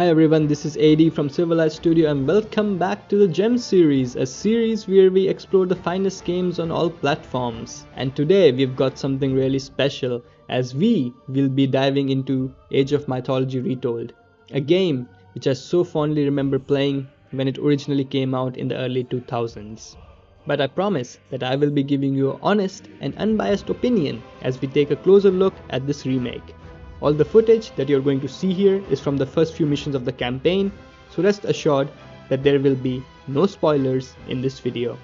Hi everyone, this is AD from Civilized Studio and welcome back to the Gem series, a series where we explore the finest games on all platforms. And today we've got something really special as we will be diving into Age of Mythology Retold, a game which I so fondly remember playing when it originally came out in the early 2000s. But I promise that I will be giving you an honest and unbiased opinion as we take a closer look at this remake. All the footage that you're going to see here is from the first few missions of the campaign, so rest assured that there will be no spoilers in this video.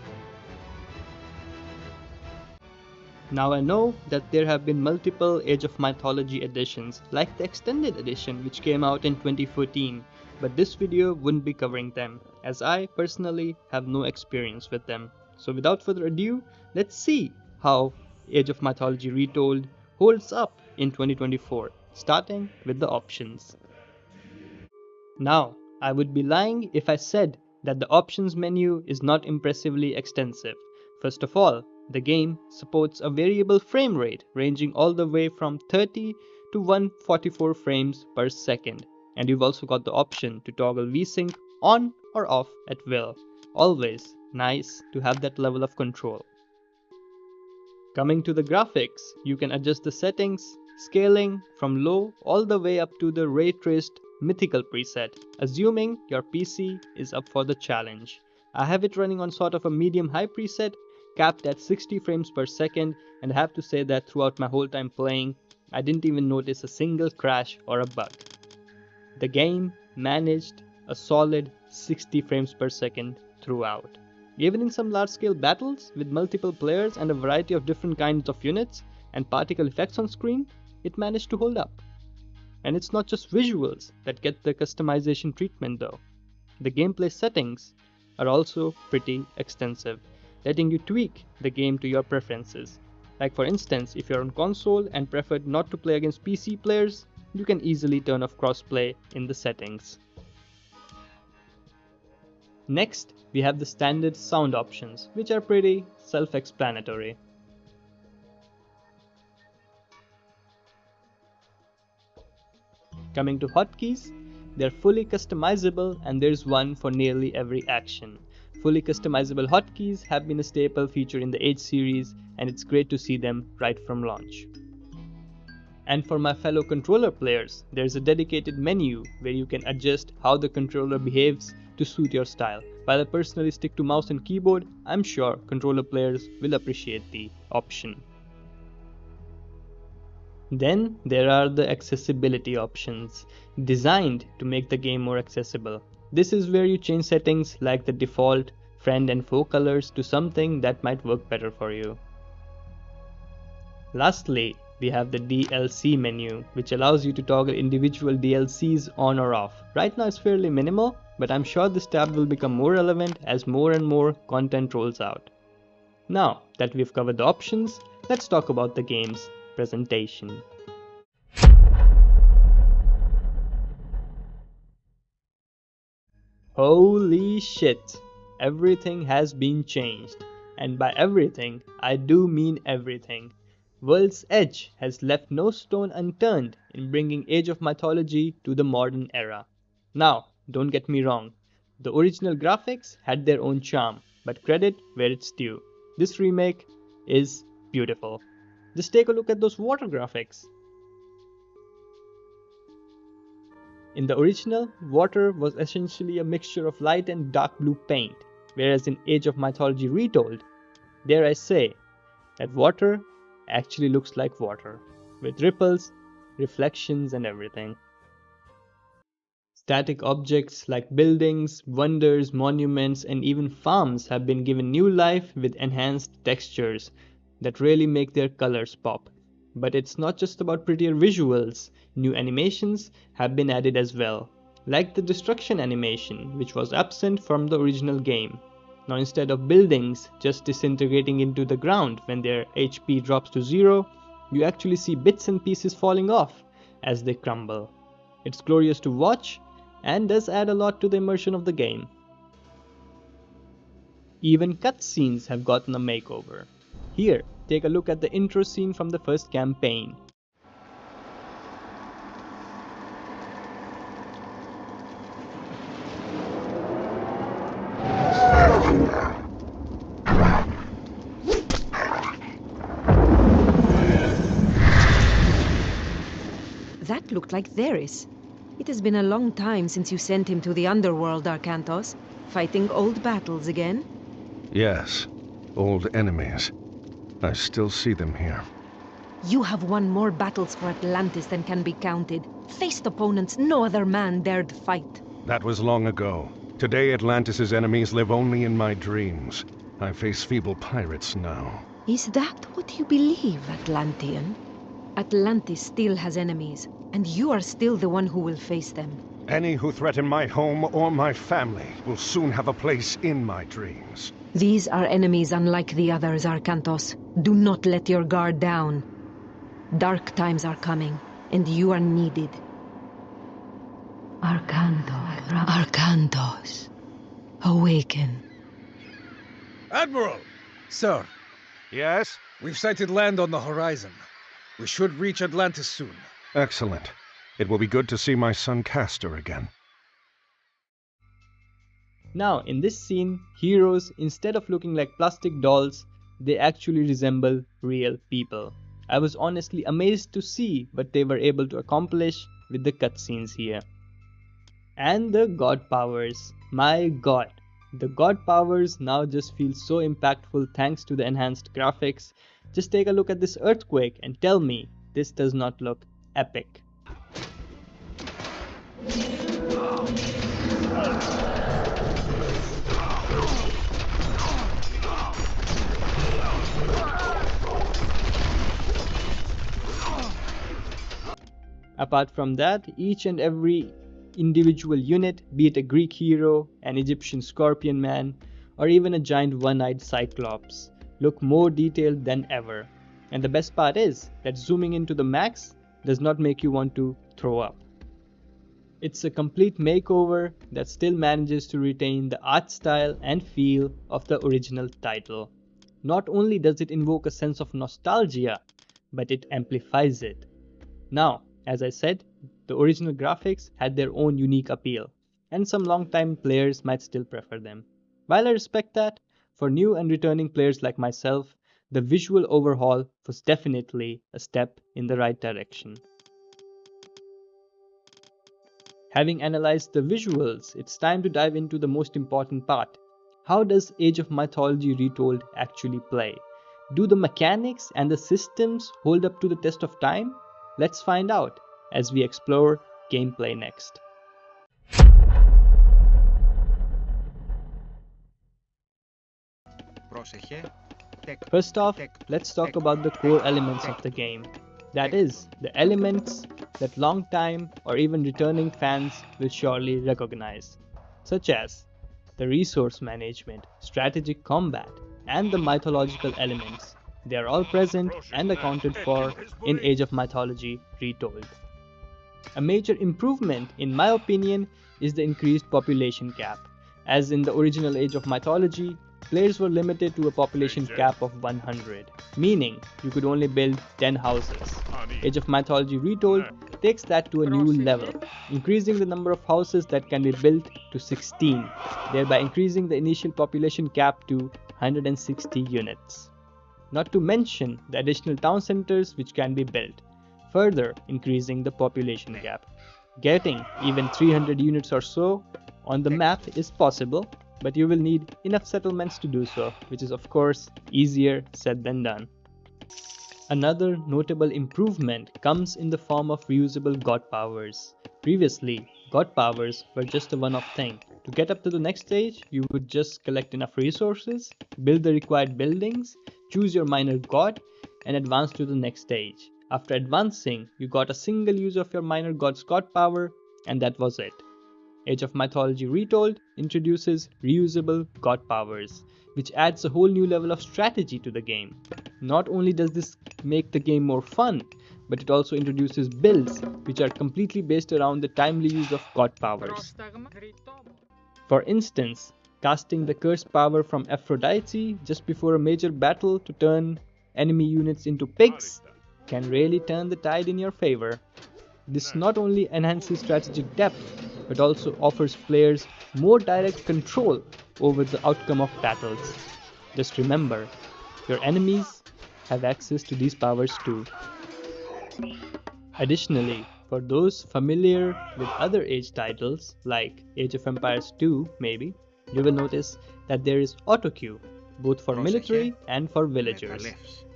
Now I know that there have been multiple Age of Mythology editions, like the extended edition which came out in 2014, but this video wouldn't be covering them, as I personally have no experience with them. So without further ado, let's see how Age of Mythology Retold holds up in 2024. Starting with the options. Now, I would be lying if I said that the options menu is not impressively extensive. First of all, the game supports a variable frame rate ranging all the way from 30 to 144 frames per second. And you've also got the option to toggle VSync on or off at will. Always nice to have that level of control. Coming to the graphics, you can adjust the settings, scaling from low all the way up to the ray traced mythical preset, assuming your PC is up for the challenge. I have it running on sort of a medium high preset, capped at 60 frames per second, and I have to say that throughout my whole time playing, I didn't even notice a single crash or a bug. The game managed a solid 60 frames per second throughout. Even in some large-scale battles with multiple players and a variety of different kinds of units and particle effects on screen, it managed to hold up. And it's not just visuals that get the customization treatment though. The gameplay settings are also pretty extensive, letting you tweak the game to your preferences. Like for instance, if you're on console and preferred not to play against PC players, you can easily turn off crossplay in the settings. Next, we have the standard sound options, which are pretty self-explanatory. Coming to hotkeys, they're fully customizable and there's one for nearly every action. Fully customizable hotkeys have been a staple feature in the Age series and it's great to see them right from launch. And for my fellow controller players, there's a dedicated menu where you can adjust how the controller behaves to suit your style. While I personally stick to mouse and keyboard, I'm sure controller players will appreciate the option. Then there are the accessibility options, designed to make the game more accessible. This is where you change settings like the default friend and foe colors to something that might work better for you. Lastly, we have the DLC menu, which allows you to toggle individual DLCs on or off. Right now it's fairly minimal, but I'm sure this tab will become more relevant as more and more content rolls out. Now that we've covered the options, let's talk about the game's presentation. Holy shit! Everything has been changed. And by everything, I do mean everything. World's Edge has left no stone unturned in bringing Age of Mythology to the modern era. Now, don't get me wrong, the original graphics had their own charm, but credit where it's due. This remake is beautiful. Just take a look at those water graphics. In the original, water was essentially a mixture of light and dark blue paint, whereas in Age of Mythology Retold, dare I say, that water actually looks like water, with ripples, reflections and everything. Static objects like buildings, wonders, monuments and even farms have been given new life with enhanced textures that really make their colors pop. But it's not just about prettier visuals, new animations have been added as well, like the destruction animation which was absent from the original game. Now instead of buildings just disintegrating into the ground when their HP drops to 0, you actually see bits and pieces falling off as they crumble. It's glorious to watch and does add a lot to the immersion of the game. Even cutscenes have gotten a makeover. Here, take a look at the intro scene from the first campaign. looked like Theris. It has been a long time since you sent him to the underworld, Arcantos. Fighting old battles again? Yes, old enemies. I still see them here. You have won more battles for Atlantis than can be counted. Faced opponents no other man dared fight. That was long ago. Today Atlantis' enemies live only in my dreams. I face feeble pirates now. Is that what you believe, Atlantean? Atlantis still has enemies, and you are still the one who will face them. Any who threaten my home or my family will soon have a place in my dreams. These are enemies unlike the others, Arcantos. Do not let your guard down. Dark times are coming, and you are needed. Arcantos. Awaken. Admiral! Sir, Yes? we've sighted land on the horizon. We should reach Atlantis soon. Excellent. It will be good to see my son Castor again. Now, in this scene, heroes, instead of looking like plastic dolls, they actually resemble real people. I was honestly amazed to see what they were able to accomplish with the cutscenes here. And the god powers. My god. The god powers now just feel so impactful thanks to the enhanced graphics. Just take a look at this earthquake and tell me this does not look epic. Apart from that, each and every individual unit, be it a Greek hero, an Egyptian scorpion man, or even a giant one-eyed cyclops, look more detailed than ever. And the best part is that zooming into the max does not make you want to throw up. It's a complete makeover that still manages to retain the art style and feel of the original title. Not only does it invoke a sense of nostalgia, but it amplifies it. Now, as I said, the original graphics had their own unique appeal, and some long-time players might still prefer them. While I respect that, for new and returning players like myself, the visual overhaul was definitely a step in the right direction. Having analyzed the visuals, it's time to dive into the most important part. How does Age of Mythology Retold actually play? Do the mechanics and the systems hold up to the test of time? Let's find out as we explore gameplay next. First off, let's talk about the core elements of the game. That is, the elements that long-time or even returning fans will surely recognize, such as the resource management, strategic combat, and the mythological elements. They are all present and accounted for in Age of Mythology Retold. A major improvement, in my opinion, is the increased population cap. As in the original Age of Mythology, players were limited to a population cap of 100, meaning you could only build 10 houses. Age of Mythology Retold takes that to a new level, increasing the number of houses that can be built to 16, thereby increasing the initial population cap to 160 units. Not to mention the additional town centers which can be built, further increasing the population gap. Getting even 300 units or so on the map is possible, but you will need enough settlements to do so, which is of course easier said than done. Another notable improvement comes in the form of reusable god powers. Previously, god powers were just a one-off thing. To get up to the next stage, you would just collect enough resources, build the required buildings, choose your minor god, and advance to the next stage. After advancing, you got a single use of your minor god's god power, and that was it. Age of Mythology Retold introduces reusable god powers, which adds a whole new level of strategy to the game. Not only does this make the game more fun, but it also introduces builds which are completely based around the timely use of god powers. For instance, casting the cursed power from Aphrodite just before a major battle to turn enemy units into pigs can really turn the tide in your favor. This not only enhances strategic depth, but also offers players more direct control over the outcome of battles. Just remember, your enemies have access to these powers too. Additionally, For those familiar with other Age titles, like Age of Empires 2 maybe, you will notice that there is auto-queue, both for military and for villagers.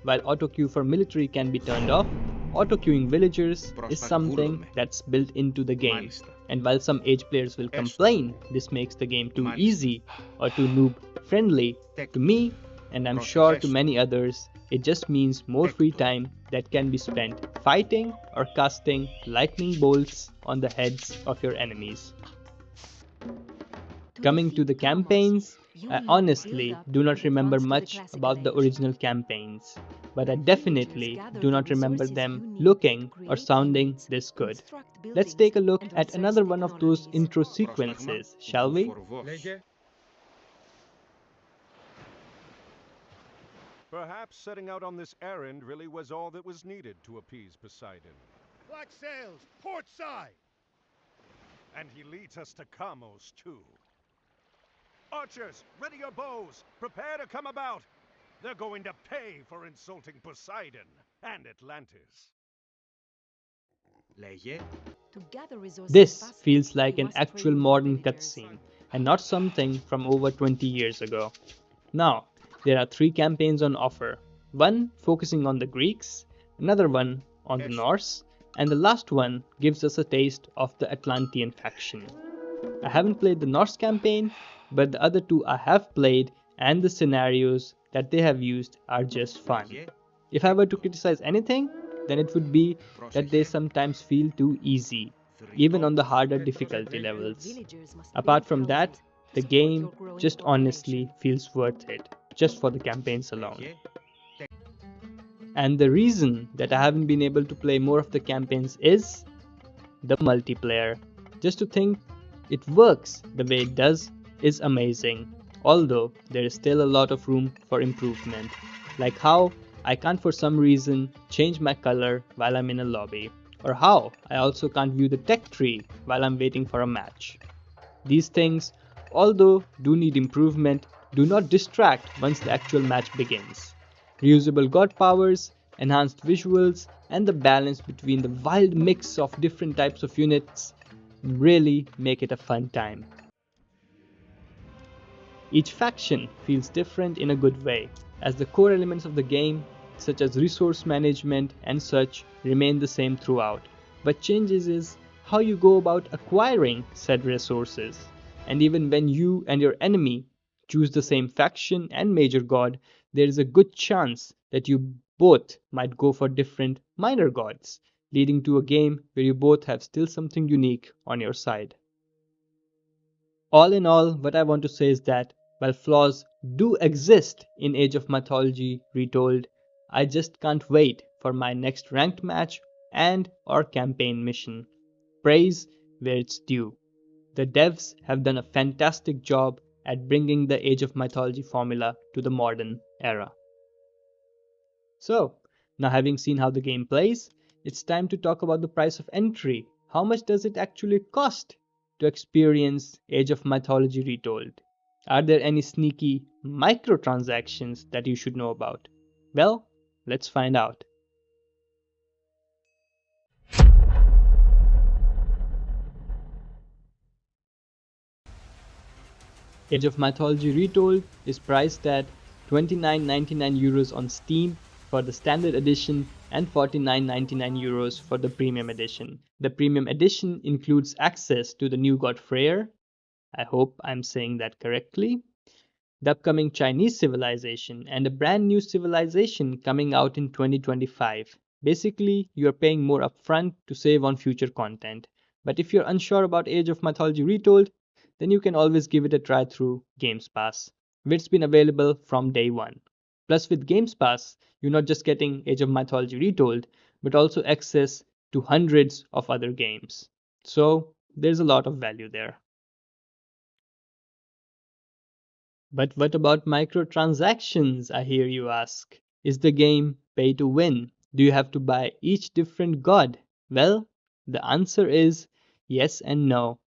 While auto-queue for military can be turned off, auto-queuing villagers is something that's built into the game. And while some Age players will complain this makes the game too easy or too noob friendly, to me, and I'm sure to many others, it just means more free time that can be spent fighting or casting lightning bolts on the heads of your enemies. Coming to the campaigns, I honestly do not remember much about the original campaigns, but I definitely do not remember them looking or sounding this good. Let's take a look at another one of those intro sequences, shall we? Perhaps setting out on this errand really was all that was needed to appease Poseidon. Black sails, port side! And he leads us to Kamos, too. Archers, ready your bows! Prepare to come about! They're going to pay for insulting Poseidon and Atlantis. This feels like an actual modern cutscene, and not something from over 20 years ago. Now, there are 3 campaigns on offer, one focusing on the Greeks, another one on the Norse, and the last one gives us a taste of the Atlantean faction. I haven't played the Norse campaign, but the other 2 I have played, and the scenarios that they have used are just fun. If I were to criticize anything, then it would be that they sometimes feel too easy, even on the harder difficulty levels. Apart from that, the game just honestly feels worth it, just for the campaigns alone. And the reason that I haven't been able to play more of the campaigns is the multiplayer. Just to think it works the way it does is amazing, although there is still a lot of room for improvement, like how I can't for some reason change my color while I'm in a lobby, or how I also can't view the tech tree while I'm waiting for a match. These things, although do need improvement, do not distract once the actual match begins. Reusable god powers, enhanced visuals, and the balance between the wild mix of different types of units really make it a fun time. Each faction feels different in a good way, as the core elements of the game, such as resource management and such, remain the same throughout. What changes is how you go about acquiring said resources, and even when you and your enemy choose the same faction and major god, there is a good chance that you both might go for different minor gods, leading to a game where you both have still something unique on your side. All in all, what I want to say is that while flaws do exist in Age of Mythology Retold, I just can't wait for my next ranked match and or campaign mission. Praise where it's due. The devs have done a fantastic job at bringing the Age of Mythology formula to the modern era. So, now having seen how the game plays, it's time to talk about the price of entry. How much does it actually cost to experience Age of Mythology Retold? Are there any sneaky microtransactions that you should know about? Well, let's find out. Age of Mythology Retold is priced at €29.99 on Steam for the standard edition and €49.99 for the premium edition. The premium edition includes access to the new god Freyr. I hope I'm saying that correctly. The upcoming Chinese civilization and a brand new civilization coming out in 2025. Basically, you are paying more upfront to save on future content. But if you're unsure about Age of Mythology Retold, then you can always give it a try through Games Pass, where it's been available from day one. Plus, with Games Pass, you're not just getting Age of Mythology Retold, but also access to hundreds of other games. So, there's a lot of value there. But what about microtransactions, I hear you ask? Is the game pay to win? Do you have to buy each different god? Well, the answer is yes and no,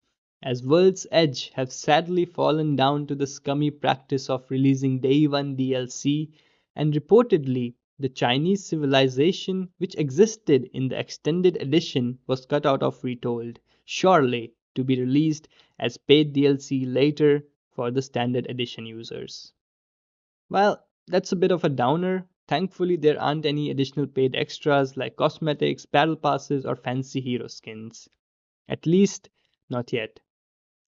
as World's Edge have sadly fallen down to the scummy practice of releasing Day 1 DLC and reportedly The Chinese civilization which existed in the extended edition was cut out of Retold, surely to be released as paid DLC later for the standard edition users. Well, that's a bit of a downer. Thankfully, there aren't any additional paid extras like cosmetics, battle passes, or fancy hero skins. At least, not yet.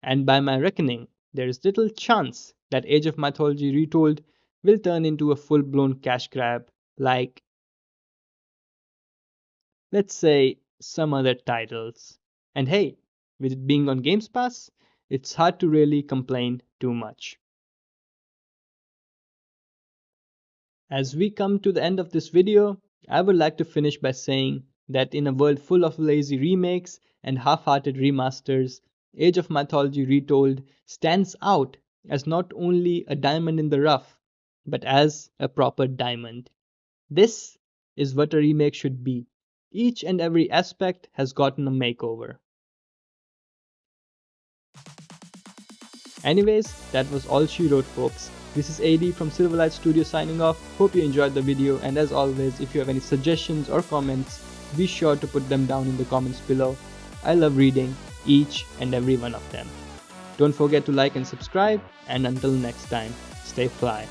And by my reckoning, there is little chance that Age of Mythology Retold will turn into a full blown cash grab like, let's say, some other titles. And hey, with it being on Games Pass, it's hard to really complain too much. As we come to the end of this video, I would like to finish by saying that in a world full of lazy remakes and half-hearted remasters, Age of Mythology Retold stands out as not only a diamond in the rough, but as a proper diamond. This is what a remake should be. Each and every aspect has gotten a makeover. Anyways, that was all she wrote, folks. This is AD from Silverlight Studio signing off. Hope you enjoyed the video, and as always, if you have any suggestions or comments, be sure to put them down in the comments below. I love reading each and every one of them. Don't forget to like and subscribe, and until next time, stay fly.